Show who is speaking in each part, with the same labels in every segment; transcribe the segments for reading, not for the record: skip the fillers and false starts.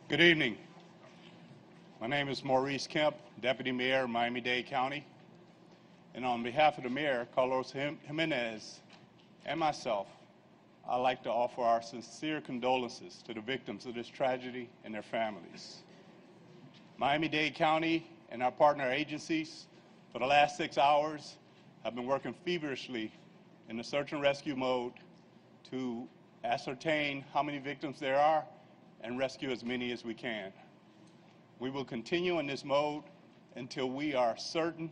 Speaker 1: Good evening. My name is Maurice Kemp, Deputy Mayor, Miami-Dade County. And on behalf of the Mayor, Carlos Jimenez, and myself, I'd like to offer our sincere condolences to the victims of this tragedy and their families. Miami-Dade County and our partner agencies for the last 6 hours have been working feverishly in the search and rescue mode to ascertain how many victims there are and rescue as many as we can. We will continue in this mode until we are certain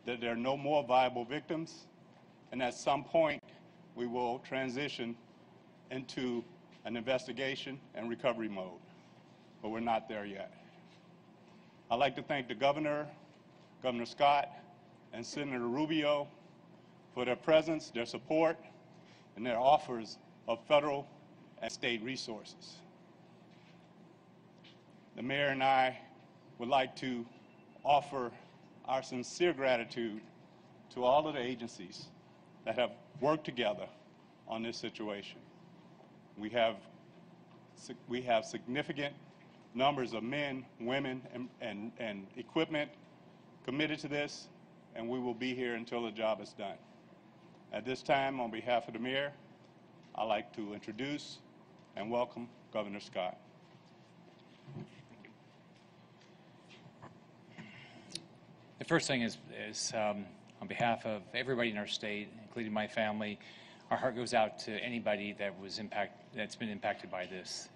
Speaker 1: that there are no more viable victims, and at some point we will transition into an investigation and recovery mode, but we're not there yet. I'd like to thank the Governor, Governor Scott, and Senator Rubio for their presence, their support, and their offers of federal and state resources. The Mayor and I would like to offer our sincere gratitude to all of the agencies that have worked together on this situation. We have significant numbers of men, women, and equipment committed to this, and we will be here until the job is done. At this time, on behalf of the Mayor, I'd like to introduce and welcome Governor Scott.
Speaker 2: The first thing is on behalf of everybody in our state, including my family, our heart goes out to anybody that's been impacted by this.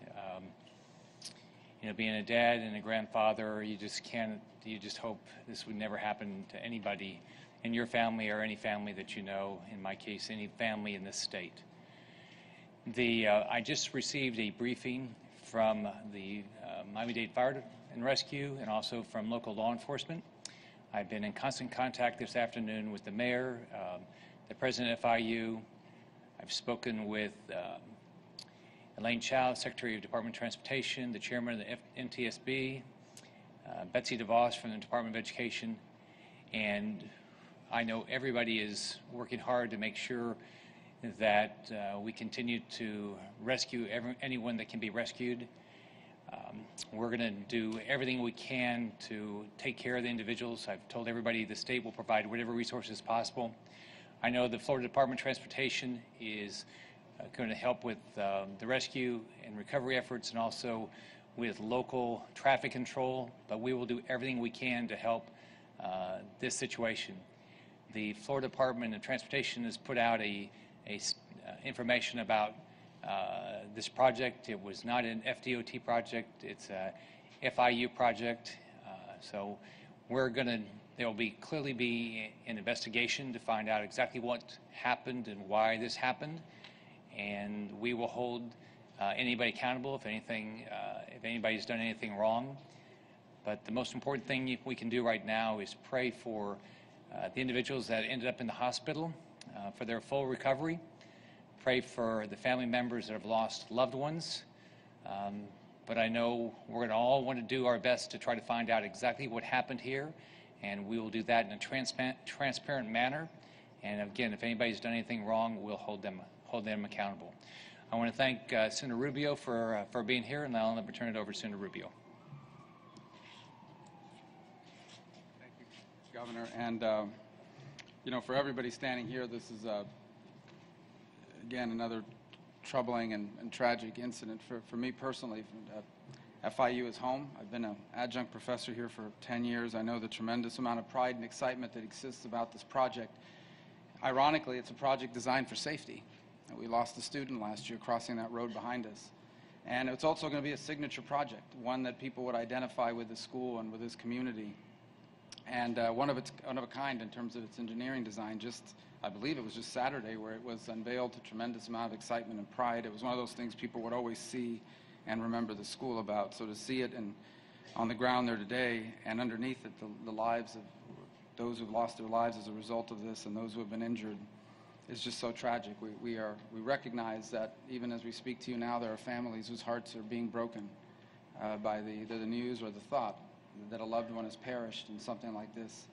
Speaker 2: Being a dad and a grandfather, you just hope this would never happen to anybody in your family or any family that you know, in my case, any family in this state. I just received a briefing from the Miami-Dade Fire and Rescue and also from local law enforcement. I've been in constant contact this afternoon with the mayor, the president of FIU. I've spoken with Elaine Chao, Secretary of Department of Transportation, the chairman of the NTSB, Betsy DeVos from the Department of Education, and I know everybody is working hard to make sure that we continue to rescue anyone that can be rescued. We're going to do everything we can to take care of the individuals. I've told everybody the state will provide whatever resources possible. I know the Florida Department of Transportation is going to help with the rescue and recovery efforts and also with local traffic control, but we will do everything we can to help this situation. The Florida Department of Transportation has put out information about this project. It was not an FDOT project, it's a FIU project. So there will clearly be an investigation to find out exactly what happened and why this happened. And we will hold anybody accountable if anybody's done anything wrong. But the most important thing we can do right now is pray for the individuals that ended up in the hospital for their full recovery. Pray for the family members that have lost loved ones. But I know we're going to all want to do our best to try to find out exactly what happened here, and we will do that in a transparent manner. And again, if anybody's done anything wrong, we'll hold them accountable. I want to thank Senator Rubio for being here, and I'll never turn it over to Senator Rubio.
Speaker 3: Thank you, Governor. And for everybody standing here, this is again another troubling and tragic incident for me personally. FIU is home. I've been an adjunct professor here for 10 years. I know the tremendous amount of pride and excitement that exists about this project. Ironically, it's a project designed for safety. We lost a student last year crossing that road behind us. And it's also going to be a signature project, one that people would identify with the school and with this community. And one of a kind in terms of its engineering design. I believe it was just Saturday where it was unveiled to tremendous amount of excitement and pride. It was one of those things people would always see and remember the school about. So to see it on the ground there today, and underneath it the lives of those who've lost their lives as a result of this and those who have been injured, is just so tragic. We recognize that even as we speak to you now, there are families whose hearts are being broken by either the news or the thought that a loved one has perished in something like this.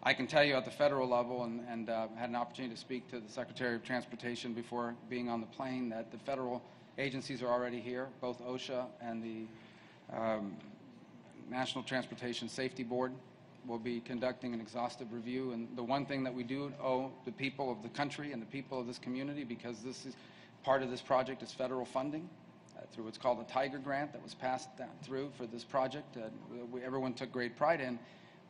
Speaker 3: I can tell you at the federal level, and had an opportunity to speak to the Secretary of Transportation before being on the plane, that the federal agencies are already here. Both OSHA and the National Transportation Safety Board will be conducting an exhaustive review. And the one thing that we do owe the people of the country and the people of this community, because this is part of this project, is federal funding through what's called a Tiger Grant that was passed through for this project. Everyone took great pride in.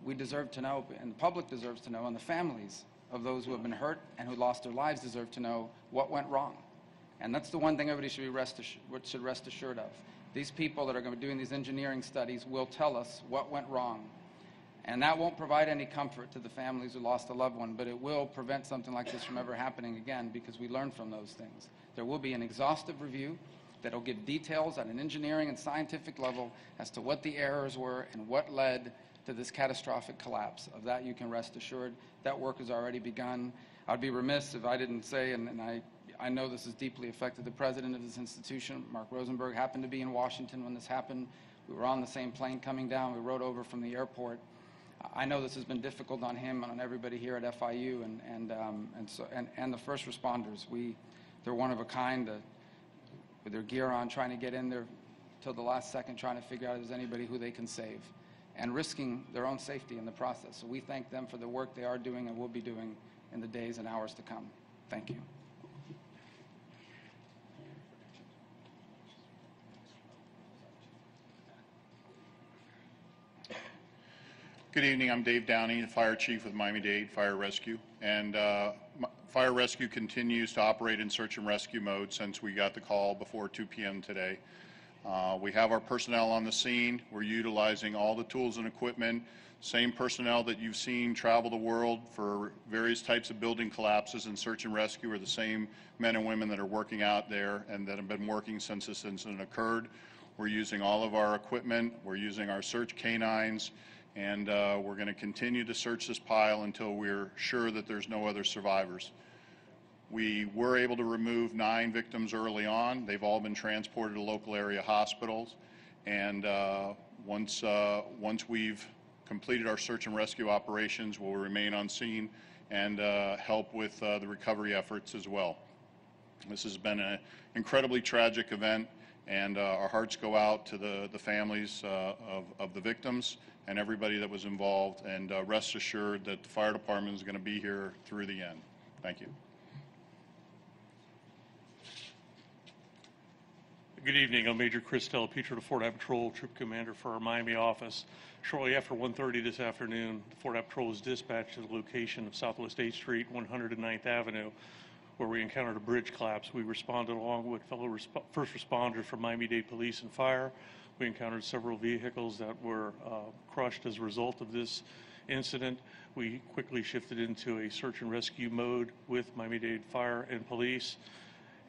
Speaker 3: We deserve to know, and the public deserves to know, and the families of those who have been hurt and who lost their lives deserve to know what went wrong. And that's the one thing everybody should rest assured of. These people that are going to be doing these engineering studies will tell us what went wrong. And that won't provide any comfort to the families who lost a loved one, but it will prevent something like this from ever happening again, because we learn from those things. There will be an exhaustive review that will give details at an engineering and scientific level as to what the errors were and what led to this catastrophic collapse. Of that, you can rest assured. That work has already begun. I'd be remiss if I didn't say, and I know this has deeply affected the president of this institution. Mark Rosenberg happened to be in Washington when this happened. We were on the same plane coming down. We rode over from the airport. I know this has been difficult on him and on everybody here at FIU, and the first responders. They're one of a kind, with their gear on, trying to get in there till the last second, trying to figure out if there's anybody who they can save, and risking their own safety in the process. So we thank them for the work they are doing and will be doing in the days and hours to come. Thank you.
Speaker 4: Good evening. I'm Dave Downey, the Fire Chief with Miami-Dade Fire Rescue. And Fire Rescue continues to operate in search and rescue mode since we got the call before 2 p.m. today. We have our personnel on the scene. We're utilizing all the tools and equipment, same personnel that you've seen travel the world for various types of building collapses and search and rescue are the same men and women that are working out there and that have been working since this incident occurred. We're using all of our equipment. We're using our search canines. And we're going to continue to search this pile until we're sure that there's no other survivors. We were able to remove 9 victims early on. They've all been transported to local area hospitals. And once we've completed our search and rescue operations, we'll remain on scene and help with the recovery efforts as well. This has been an incredibly tragic event, and our hearts go out to the families of the victims and everybody that was involved, and rest assured that the fire department is going to be here through the end. Thank you.
Speaker 5: Good evening. I'm Major Chris Delapetro, the Fort Abbott Patrol Troop Commander for our Miami office. Shortly after 1:30 this afternoon, the Fort Abbott Patrol was dispatched to the location of Southwest 8th Street, 109th Avenue, where we encountered a bridge collapse. We responded along with fellow first responders from Miami-Dade Police and Fire. We encountered several vehicles that were crushed as a result of this incident. We quickly shifted into a search and rescue mode with Miami-Dade Fire and Police,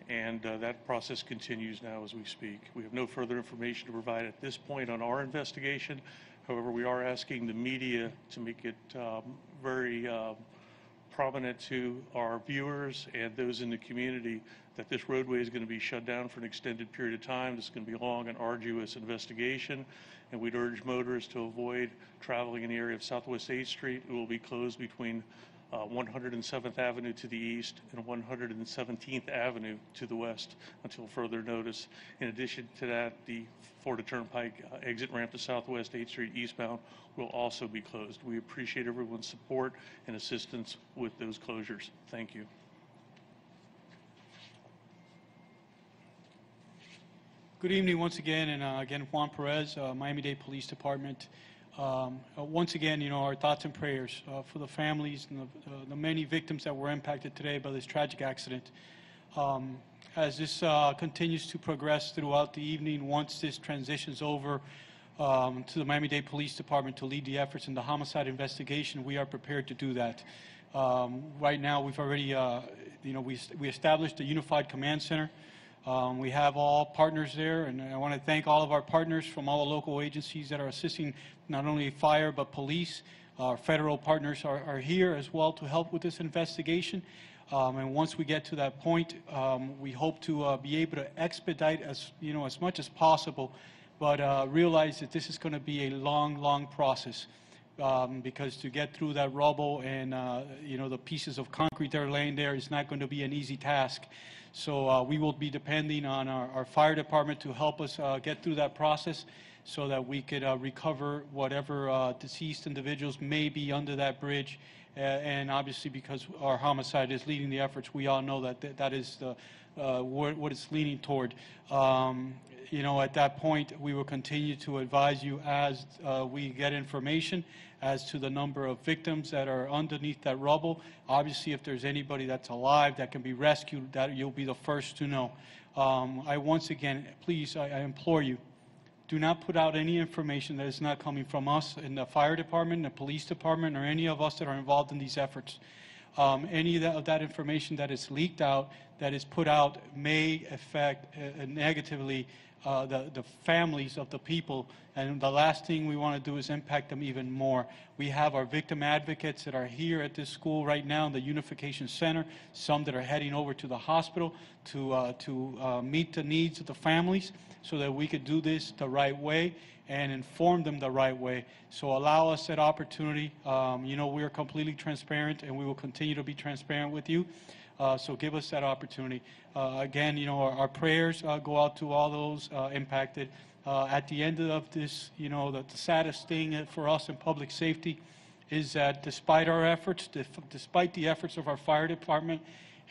Speaker 5: and that process continues now as we speak. We have no further information to provide at this point on our investigation. However, we are asking the media to make it very prominent to our viewers and those in the community that this roadway is going to be shut down for an extended period of time. This is going to be a long and arduous investigation, and we'd urge motorists to avoid traveling in the area of Southwest 8th Street. It will be closed between 107th Avenue to the east and 117th Avenue to the west until further notice. In addition to that, the Florida Turnpike exit ramp to Southwest 8th Street eastbound will also be closed. We appreciate everyone's support and assistance with those closures. Thank you.
Speaker 6: Good evening once again, and again, Juan Perez, Miami-Dade Police Department. Once again, our thoughts and prayers for the families and the many victims that were impacted today by this tragic accident. As this continues to progress throughout the evening, once this transitions over to the Miami-Dade Police Department to lead the efforts in the homicide investigation, we are prepared to do that. Right now, we've already, we established a unified command center. We have all partners there, and I want to thank all of our partners from all the local agencies that are assisting not only fire but police. Our federal partners are here as well to help with this investigation. And once we get to that point, we hope to be able to expedite as much as possible, but realize that this is going to be a long, long process. because to get through that rubble and, the pieces of concrete that are laying there is not going to be an easy task. So we will be depending on our fire department to help us get through that process so that we could recover whatever deceased individuals may be under that bridge. And obviously, because our homicide is leading the efforts, we all know that that is what it's leaning toward. At that point, we will continue to advise you as we get information as to the number of victims that are underneath that rubble. Obviously, if there's anybody that's alive that can be rescued, that you'll be the first to know. Once again, please, I implore you, do not put out any information that is not coming from us in the fire department, the police department, or any of us that are involved in these efforts. Any of that information that is leaked out, that is put out, may affect negatively the families of the people, and the last thing we want to do is impact them even more. We have our victim advocates that are here at this school right now in the Unification Center, some that are heading over to the hospital to meet the needs of the families so that we could do this the right way and inform them the right way. So allow us that opportunity. We are completely transparent, and we will continue to be transparent with you. So give us that opportunity. Again, our prayers go out to all those impacted. At the end of this, the saddest thing for us in public safety is that despite our efforts, despite the efforts of our fire department,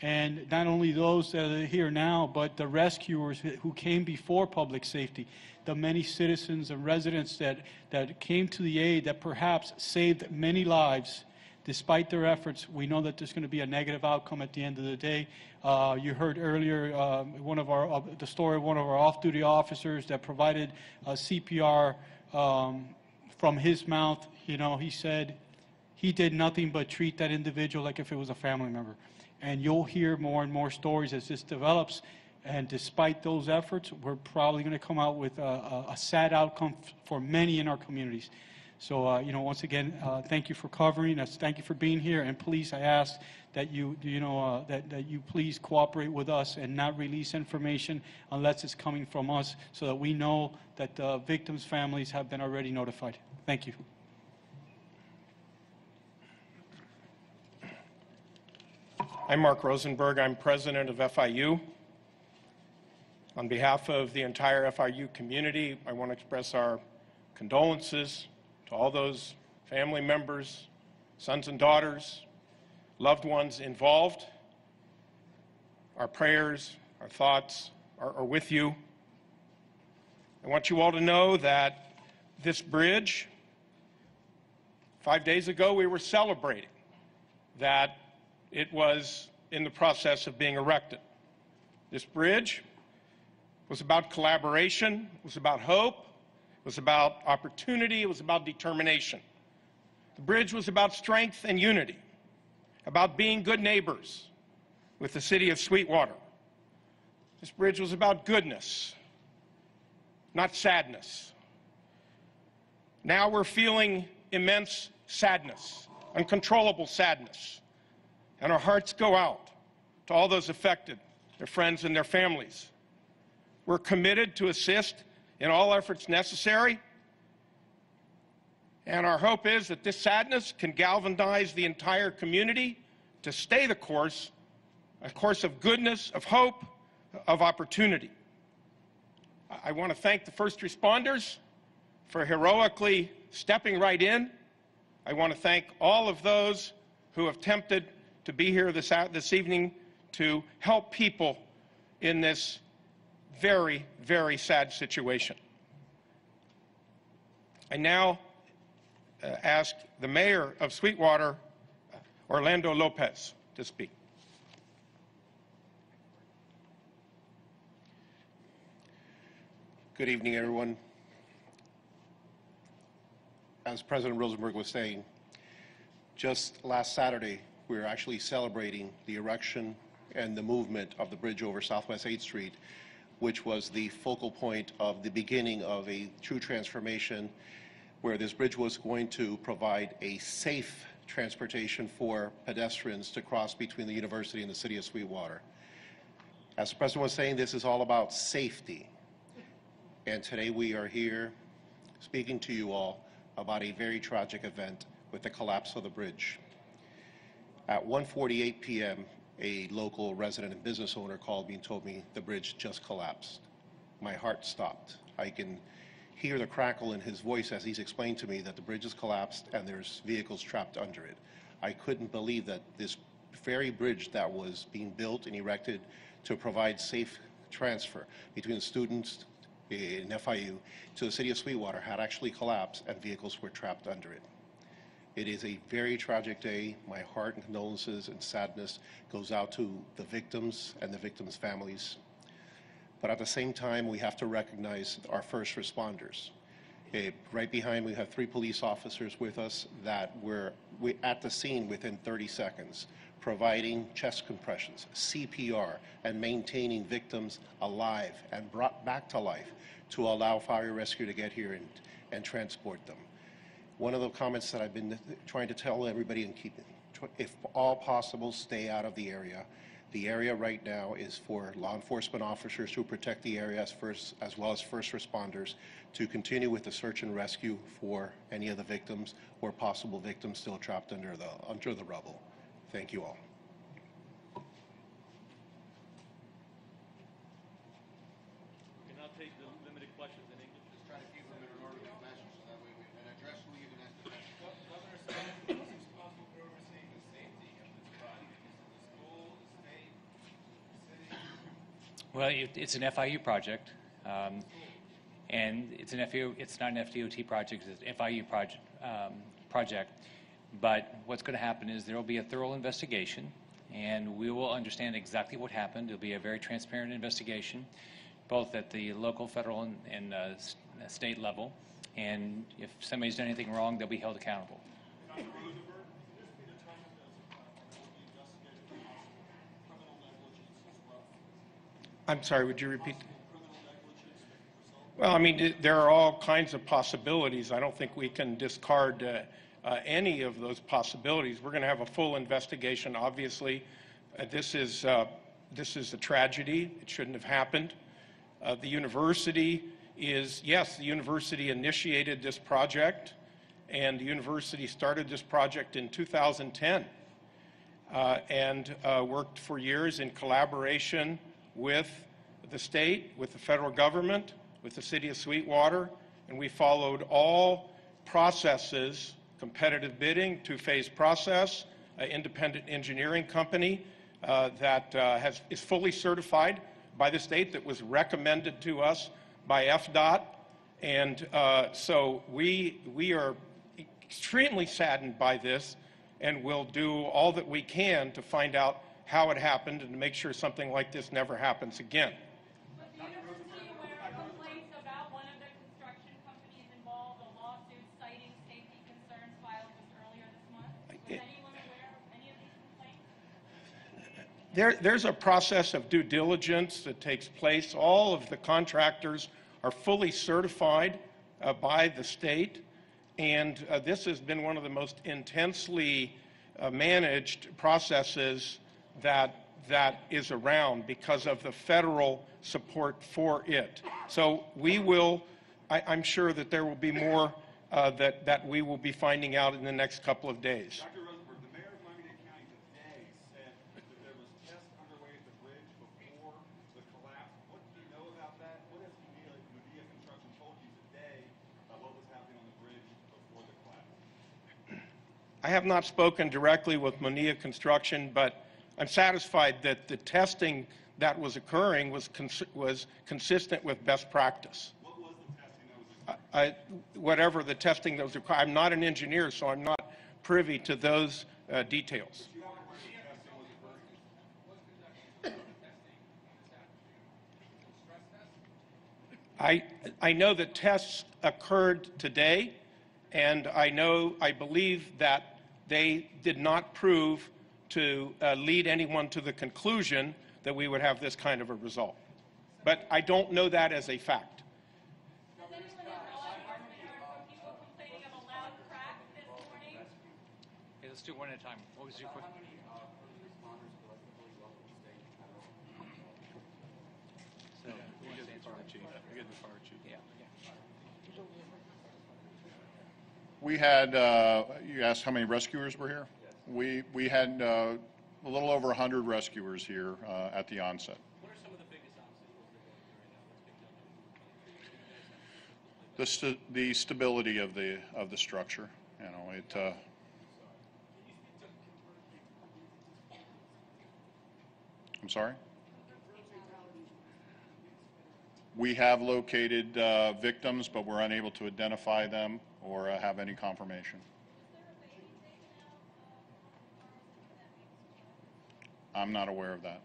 Speaker 6: and not only those that are here now, but the rescuers who came before public safety, the many citizens and residents that came to the aid that perhaps saved many lives. Despite their efforts, we know that there's going to be a negative outcome at the end of the day. You heard earlier the story of one of our off-duty officers that provided CPR from his mouth. He said he did nothing but treat that individual like if it was a family member. And you'll hear more and more stories as this develops. And despite those efforts, we're probably going to come out with a sad outcome for many in our communities. So, once again, thank you for covering us. Thank you for being here. And please, I ask that you please cooperate with us and not release information unless it's coming from us so that we know that the victims' families have been already notified. Thank you.
Speaker 7: I'm Mark Rosenberg. I'm president of FIU. On behalf of the entire FIU community, I want to express our condolences to all those family members, sons and daughters, loved ones involved. Our prayers, our thoughts are with you. I want you all to know that this bridge, 5 days ago we were celebrating that it was in the process of being erected. This bridge was about collaboration, it was about hope, it was about opportunity, it was about determination. The bridge was about strength and unity, about being good neighbors with the city of Sweetwater. This bridge was about goodness, not sadness. Now we're feeling immense sadness, uncontrollable sadness, and our hearts go out to all those affected, their friends and their families. We're committed to assist in all efforts necessary, and our hope is that this sadness can galvanize the entire community to stay the course, a course of goodness, of hope, of opportunity. I want to thank the first responders for heroically stepping right in. I want to thank all of those who have attempted to be here this evening to help people in this very, very sad situation. I now ask the mayor of Sweetwater, Orlando Lopez, to speak.
Speaker 8: Good evening, everyone. As President Rosenberg was saying, just last Saturday, we were actually celebrating the erection and the movement of the bridge over Southwest 8th Street, which was the focal point of the beginning of a true transformation where this bridge was going to provide a safe transportation for pedestrians to cross between the university and the city of Sweetwater. As the President was saying, this is all about safety. And today we are here speaking to you all about a very tragic event with the collapse of the bridge. At 1:48 p.m., a local resident and business owner called me and told me the bridge just collapsed. My heart stopped. I can hear the crackle in his voice as he's explained to me that the bridge has collapsed and there's vehicles trapped under it. I couldn't believe that this very bridge that was being built and erected to provide safe transfer between students in FIU to the city of Sweetwater had actually collapsed and vehicles were trapped under it. It is a very tragic day. My heart and condolences and sadness goes out to the victims and the victims' families. But at the same time, we have to recognize our first responders. Right behind, we have 3 police officers with us that were at the scene within 30 seconds, providing chest compressions, CPR, and maintaining victims alive and brought back to life to allow fire rescue to get here and transport them. One of the comments that I've been trying to tell everybody and keep it, if all possible, stay out of the area. The area right now is for law enforcement officers who protect the area as well as first responders to continue with the search and rescue for any of the victims or possible victims still trapped under the rubble. Thank you all.
Speaker 5: We can now take the limited questions in English.
Speaker 8: Just try to keep them in an order of message so that way we can address who you can ask the question.
Speaker 9: Governor Scott, who's responsible for overseeing the safety of this project? Is it the school, the state, the city?
Speaker 2: Well, it's an FIU project, and it's an FIU. It's not an FDOT project. It's an FIU project. But what's going to happen is there will be a thorough investigation, and we will understand exactly what happened. It'll be a very transparent investigation, both at the local, federal, and state level. And if somebody's done anything wrong, they'll be held accountable.
Speaker 5: Dr. Rosenberg, could this be the time that will be investigated for possible criminal negligence as well?
Speaker 7: I'm sorry, would you repeat?
Speaker 5: Criminal negligence result?
Speaker 7: Well, I mean, there are all kinds of possibilities. I don't think we can discard any of those possibilities. We're going to have a full investigation, obviously. This is a tragedy. It shouldn't have happened. The university the university initiated this project, and the university started this project in 2010 and worked for years in collaboration with the state, with the federal government, with the city of Sweetwater, and we followed all processes: competitive bidding, 2-phase process, independent engineering company that is fully certified by the state, that was recommended to us by FDOT. And so we are extremely saddened by this, and will do all that we can to find out how it happened and to make sure something like this never happens again.
Speaker 10: Was the university aware of complaints about one of the construction companies involved, a lawsuit citing safety concerns filed just earlier this month? Was anyone aware of any of these complaints?
Speaker 7: There's a process of due diligence that takes place. All of the contractors are fully certified by the state, and this has been one of the most intensely managed processes that is around because of the federal support for it. So I'm sure that there will be more that we will be finding out in the next couple of days.
Speaker 5: Dr. Rosenberg, the mayor of Miami-Dade County today said that there was tests underway at the bridge before the collapse. What do you know about that? What has Medea Construction told you today about what was happening on the bridge before the collapse?
Speaker 7: I have not spoken directly with Medea Construction, but I'm satisfied that the testing that was occurring was consistent with best practice.
Speaker 5: What was the testing that was occurring?
Speaker 7: Whatever the testing that was required. I'm not an engineer, so I'm not privy to those details.
Speaker 5: Do you know where the testing was occurring?
Speaker 7: I know that tests occurred today, and I believe that they did not prove to lead anyone to the conclusion that we would have this kind of a result. But I don't know that as a fact.
Speaker 10: Has anyone in law enforcement heard from people complaining of a loud crack this morning?
Speaker 2: Okay, let's do one at a time. What was your question? So, who wants to answer that?
Speaker 5: Fire chief. We get the fire chief.
Speaker 2: Yeah.
Speaker 4: We had, you asked how many rescuers were here? We had a little over 100 rescuers here at the onset.
Speaker 5: What are some of the biggest obstacles they're going through right now?
Speaker 4: The stability of the structure, you know, it. I'm sorry? We have located victims, but we're unable to identify them or have any confirmation. I'm not aware of that.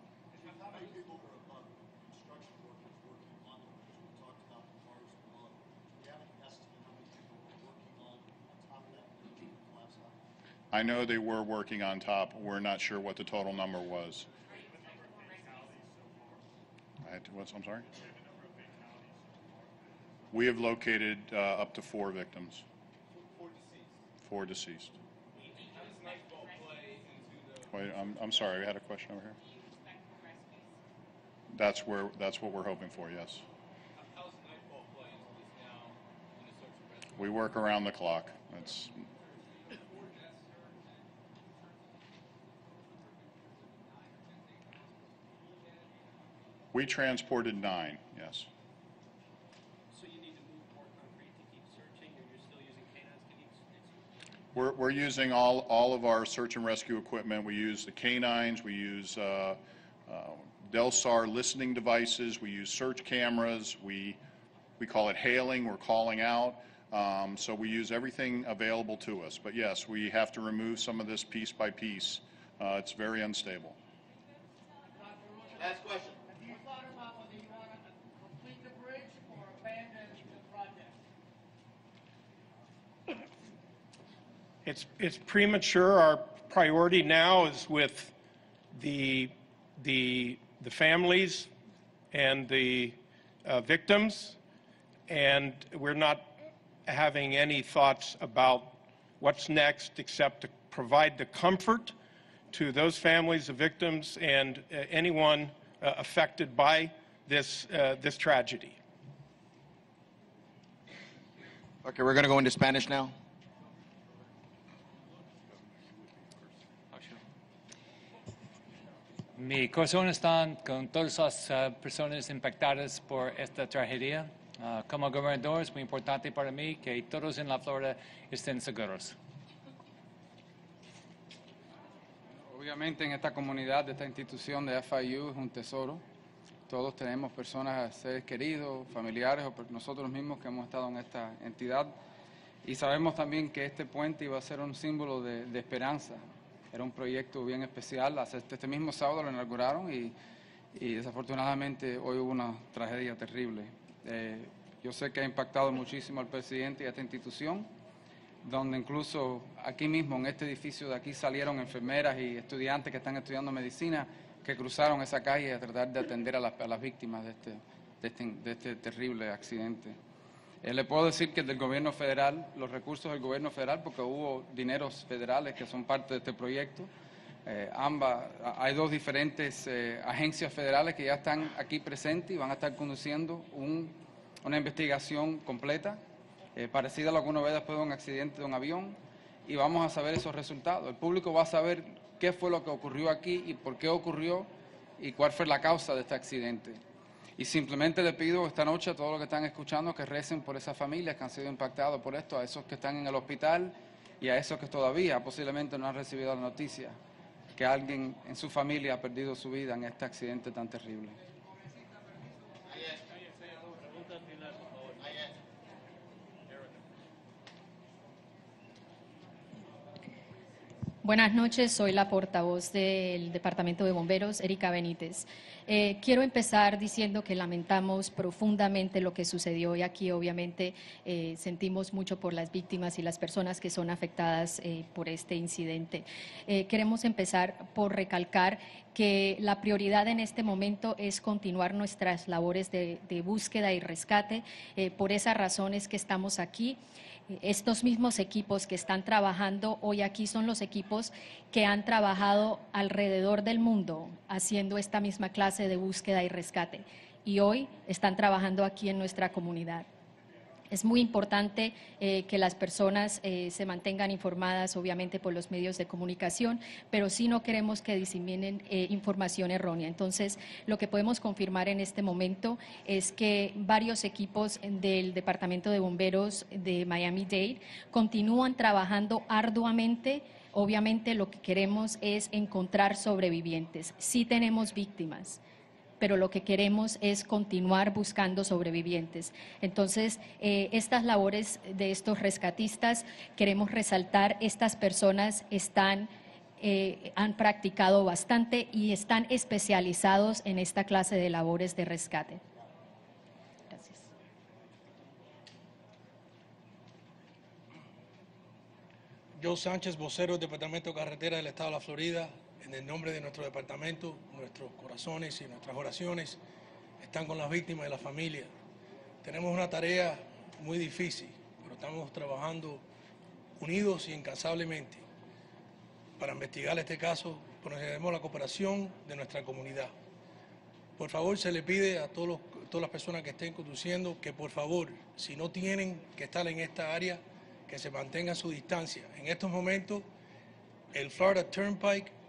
Speaker 11: How many people were above construction workers working on the bridge? We talked about the cars below. Do we have an estimate how many people were working on top of that bridge when it collapsed out?
Speaker 4: I know they were working on top. We're not sure what the total number was. I'm sorry? We have located up to 4 victims. 4 deceased.
Speaker 9: How does nightfall play into the...
Speaker 4: Wait, I'm sorry. We had a question over here. That's what we're hoping for. Yes.
Speaker 9: How does nightfall play into this now in the search and rescue?
Speaker 4: We work around the clock. That's. We transported 9. Yes.
Speaker 5: So you need to move more concrete to keep searching, or you're still using canines to keep?
Speaker 4: We're using all of our search and rescue equipment. We use the canines. We use Delsar listening devices. We use search cameras. We call it hailing. We're calling out. So we use everything available to us. But yes, we have to remove some of this piece by piece. It's very unstable.
Speaker 11: Last question.
Speaker 12: Have you thought about whether you want to complete the bridge or abandon the project?
Speaker 7: It's premature. Our priority now is with the families and the victims, and we're not having any thoughts about what's next except to provide the comfort to those families of victims and anyone affected by this tragedy.
Speaker 11: Okay, we're going to go into Spanish now.
Speaker 2: Mi corazón está con todas las personas impactadas por esta tragedia. Como gobernador es muy importante para mí que todos en la Florida estén seguros.
Speaker 3: Obviamente en esta comunidad, esta institución de FIU es un tesoro. Todos tenemos personas, seres queridos, familiares o nosotros mismos que hemos estado en esta entidad. Y sabemos también que este puente iba a ser un símbolo de esperanza. Era un proyecto bien especial. Este mismo sábado lo inauguraron y desafortunadamente hoy hubo una tragedia terrible. Yo sé que ha impactado muchísimo al presidente y a esta institución, donde incluso aquí mismo, en este edificio de aquí, salieron enfermeras y estudiantes que están estudiando medicina, que cruzaron esa calle a tratar de atender a las víctimas de este terrible accidente. Le puedo decir que del gobierno federal, los recursos del gobierno federal, porque hubo dineros federales que son parte de este proyecto, hay 2 diferentes agencias federales que ya están aquí presentes y van a estar conduciendo una investigación completa, parecida a lo que uno ve después de un accidente de un avión, y vamos a saber esos resultados. El público va a saber qué fue lo que ocurrió aquí y por qué ocurrió y cuál fue la causa de este accidente. Y simplemente le pido esta noche a todos los que están escuchando que recen por esas familias que han sido impactados por esto, a esos que están en el hospital y a esos que todavía posiblemente no han recibido la noticia que alguien en su familia ha perdido su vida en este accidente tan terrible.
Speaker 13: Buenas noches, soy la portavoz del Departamento de Bomberos, Erika Benítez. Quiero empezar diciendo que lamentamos profundamente lo que sucedió hoy aquí. Obviamente sentimos mucho por las víctimas y las personas que son afectadas por este incidente. Queremos empezar por recalcar que la prioridad en este momento es continuar nuestras labores de búsqueda y rescate. Por esa razón es que estamos aquí. Estos mismos equipos que están trabajando hoy aquí son los equipos que han trabajado alrededor del mundo haciendo esta misma clase de búsqueda y rescate. Y hoy están trabajando aquí en nuestra comunidad. Es muy importante que las personas se mantengan informadas, obviamente, por los medios de comunicación, pero sí no queremos que diseminen información errónea. Entonces, lo que podemos confirmar en este momento es que varios equipos del Departamento de Bomberos de Miami-Dade continúan trabajando arduamente. Obviamente, lo que queremos es encontrar sobrevivientes. Sí tenemos víctimas, pero lo que queremos es continuar buscando sobrevivientes. Entonces, estas labores de estos rescatistas, queremos resaltar, estas personas han practicado bastante y están especializados en esta clase de labores de rescate. Gracias.
Speaker 12: Joe Sánchez, vocero del Departamento de Carretera del Estado de la Florida. En el nombre de nuestro departamento, nuestros corazones y nuestras oraciones están con las víctimas y la familia. Tenemos una tarea muy difícil, pero estamos trabajando unidos y incansablemente para investigar este caso, pero necesitamos la cooperación de nuestra comunidad. Por favor, se le pide a todas las personas que estén conduciendo que por favor, si no tienen que estar en esta área, que se mantengan su distancia. En estos momentos, el Florida Turnpike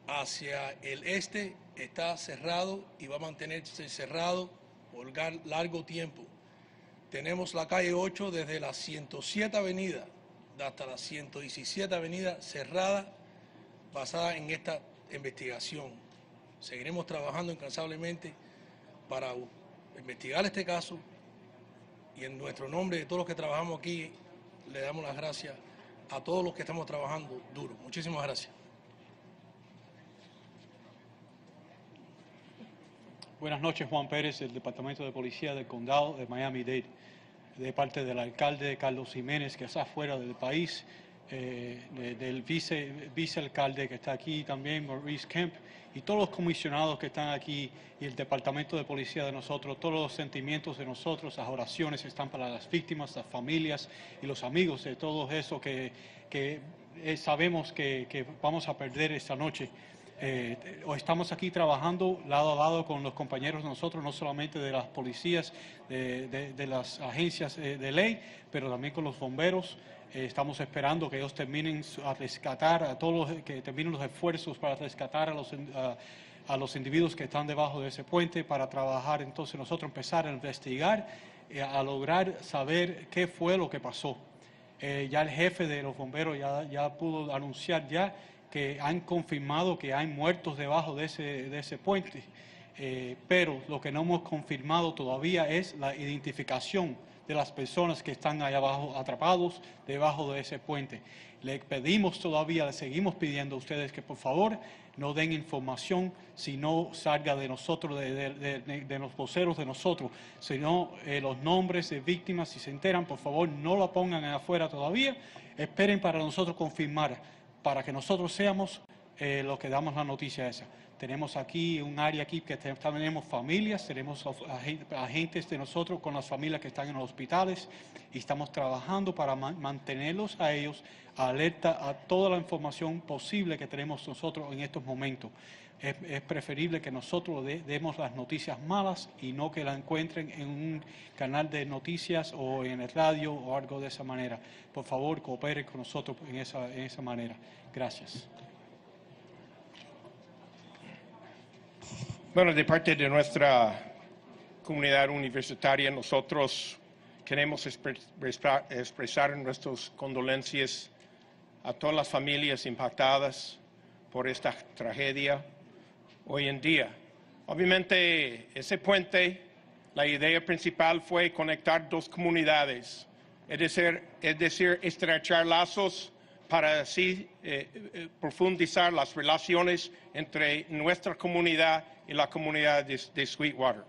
Speaker 12: hacia el este está cerrado y va a mantenerse cerrado por largo tiempo. Tenemos la calle 8 desde la 107 Avenida hasta la 117 Avenida cerrada, basada en esta investigación. Seguiremos trabajando incansablemente para investigar este caso y en nuestro nombre de todos los que trabajamos aquí, le damos las gracias a todos los que estamos trabajando duro. Muchísimas gracias.
Speaker 6: Buenas noches, Juan Pérez, del Departamento de Policía del Condado de Miami-Dade, de parte del alcalde Carlos Jiménez, que está fuera del país, del vicealcalde que está aquí también, Maurice Kemp, y todos los comisionados que están aquí, y el Departamento de Policía de nosotros. Todos los sentimientos de nosotros, las oraciones están para las víctimas, las familias y los amigos de todo eso que sabemos que vamos a perder esta noche. Estamos aquí trabajando lado a lado con los compañeros de nosotros, no solamente de las policías, de las agencias de ley, pero también con los bomberos. Estamos esperando que ellos terminen a rescatar a todos, que terminen los esfuerzos para rescatar a los individuos que están debajo de ese puente, para trabajar entonces nosotros empezar a investigar, a lograr saber qué fue lo que pasó. Ya el jefe de los bomberos ya pudo anunciar ya que han confirmado que hay muertos debajo de ese puente, pero lo que no hemos confirmado todavía es la identificación de las personas que están allá abajo atrapados debajo de ese puente. Le pedimos todavía, le seguimos pidiendo a ustedes que por favor no den información si no salga de nosotros, de los voceros de nosotros, sino los nombres de víctimas, si se enteran, por favor no lo pongan afuera todavía, esperen para nosotros confirmar, para que nosotros seamos los que damos la noticia esa. Tenemos aquí un área aquí que tenemos familias, tenemos agentes de nosotros con las familias que están en los hospitales y estamos trabajando para mantenerlos a ellos alerta a toda la información posible que tenemos nosotros en estos momentos. Es preferible que nosotros demos las noticias malas y no que la encuentren en un canal de noticias o en el radio o algo de esa manera. Por favor, cooperen con nosotros en esa manera. Gracias.
Speaker 7: Bueno, de parte de nuestra comunidad universitaria, nosotros queremos expresar nuestras condolencias a todas las familias impactadas por esta tragedia hoy en día. Obviamente, ese puente, la idea principal fue conectar dos comunidades, es decir, estrechar lazos para así profundizar las relaciones entre nuestra comunidad y la comunidad de Sweetwater.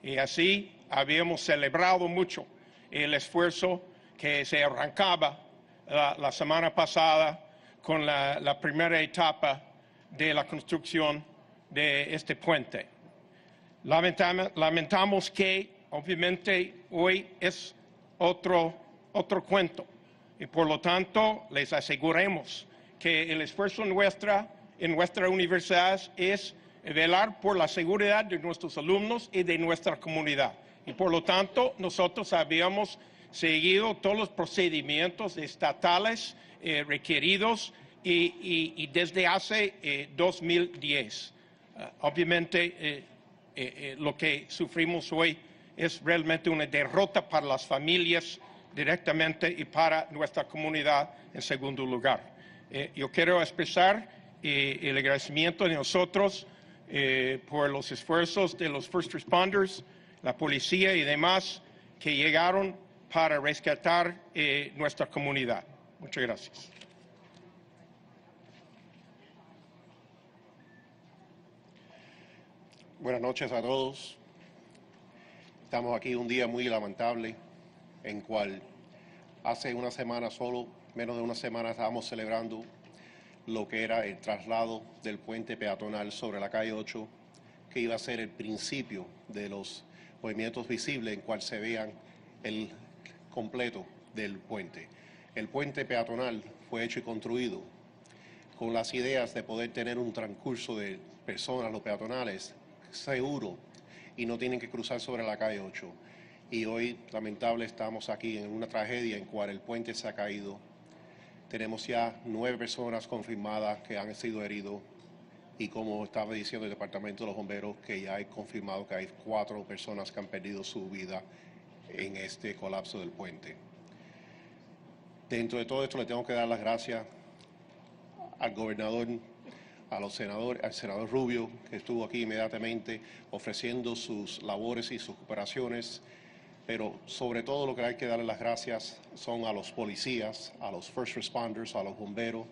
Speaker 7: Y así habíamos celebrado mucho el esfuerzo que se arrancaba la semana pasada con la primera etapa de la construcción de este puente. Lamentamos que obviamente hoy es otro cuento y por lo tanto les aseguramos que el esfuerzo en nuestra universidad es velar por la seguridad de nuestros alumnos y de nuestra comunidad. Y por lo tanto nosotros habíamos seguido todos los procedimientos estatales requeridos y desde hace 2010. Obviamente, lo que sufrimos hoy es realmente una derrota para las familias directamente y para nuestra comunidad en segundo lugar. Yo quiero expresar el agradecimiento de nosotros por los esfuerzos de los first responders, la policía y demás que llegaron para rescatar nuestra comunidad. Muchas gracias.
Speaker 8: Buenas noches a todos. Estamos aquí un día muy lamentable en cual hace una semana solo, menos de una semana, estábamos celebrando lo que era el traslado del puente peatonal sobre la calle 8, que iba a ser el principio de los movimientos visibles en cual se vean el completo del puente. El puente peatonal fue hecho y construido con las ideas de poder tener un transcurso de personas, los peatonales, seguro y no tienen que cruzar sobre la calle 8. Y hoy, lamentable, estamos aquí en una tragedia en cual el puente se ha caído. Tenemos ya 9 personas confirmadas que han sido heridos y como estaba diciendo el Departamento de los Bomberos, que ya hay confirmado que hay 4 personas que han perdido su vida en este colapso del puente. Dentro de todo esto le tengo que dar las gracias al gobernador, al senador Rubio, que estuvo aquí inmediatamente ofreciendo sus labores y sus cooperaciones, pero sobre todo lo que hay que darle las gracias son a los policías, a los first responders, a los bomberos.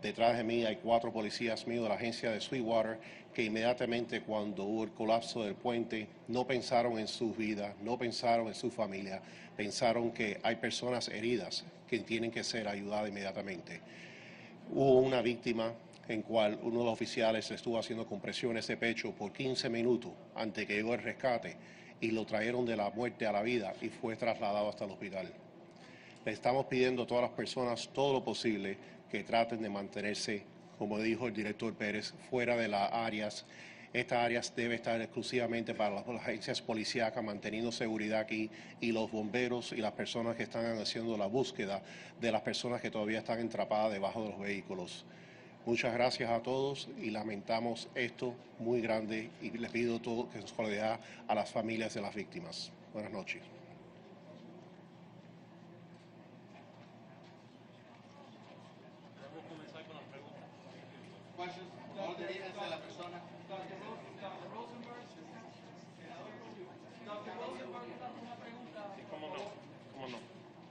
Speaker 8: Detrás de mí hay 4 policías míos de la agencia de Sweetwater que inmediatamente cuando hubo el colapso del puente no pensaron en sus vidas, no pensaron en su familia, pensaron que hay personas heridas que tienen que ser ayudadas inmediatamente. Hubo una víctima en cual uno de los oficiales estuvo haciendo compresiones de pecho por 15 minutos antes que llegó el rescate y lo trajeron de la muerte a la vida y fue trasladado hasta el hospital. Le estamos pidiendo a todas las personas todo lo posible que traten de mantenerse, como dijo el director Pérez, fuera de las áreas. Estas áreas deben estar exclusivamente para las agencias policíacas manteniendo seguridad aquí y los bomberos y las personas que están haciendo la búsqueda de las personas que todavía están atrapadas debajo de los vehículos. Muchas gracias a todos y lamentamos esto muy grande y les pido todo que solidaridad a las familias de las víctimas. Buenas noches.
Speaker 7: ¿Cómo no?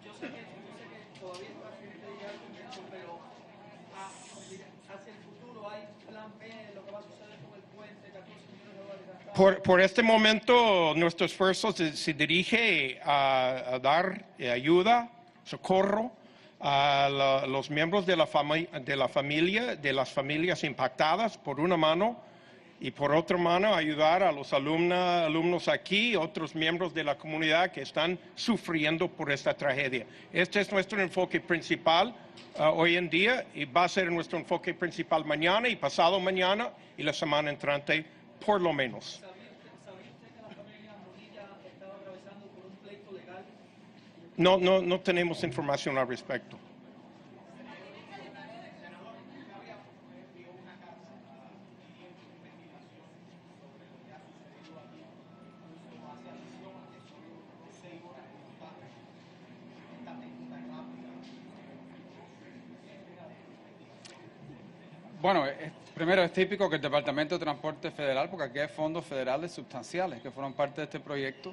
Speaker 14: Yo sé que todavía está pero hacia el futuro hay plan B de lo que va a suceder con el puente, 14 millones de dólares gastados.
Speaker 7: Por este momento, nuestro esfuerzo se dirige a dar ayuda, socorro a los miembros de la familia, de las familias impactadas, por una mano, y por otra mano ayudar a los alumnos aquí, otros miembros de la comunidad que están sufriendo por esta tragedia. Este es nuestro enfoque principal hoy en día y va a ser nuestro enfoque principal mañana y pasado mañana y la semana entrante, por lo menos.
Speaker 14: ¿Sabía usted que la familia Monilla estaba atravesando por un pleito legal?
Speaker 7: No tenemos información al respecto.
Speaker 3: Bueno, primero es típico que el Departamento de Transporte Federal, porque aquí hay fondos federales sustanciales que fueron parte de este proyecto,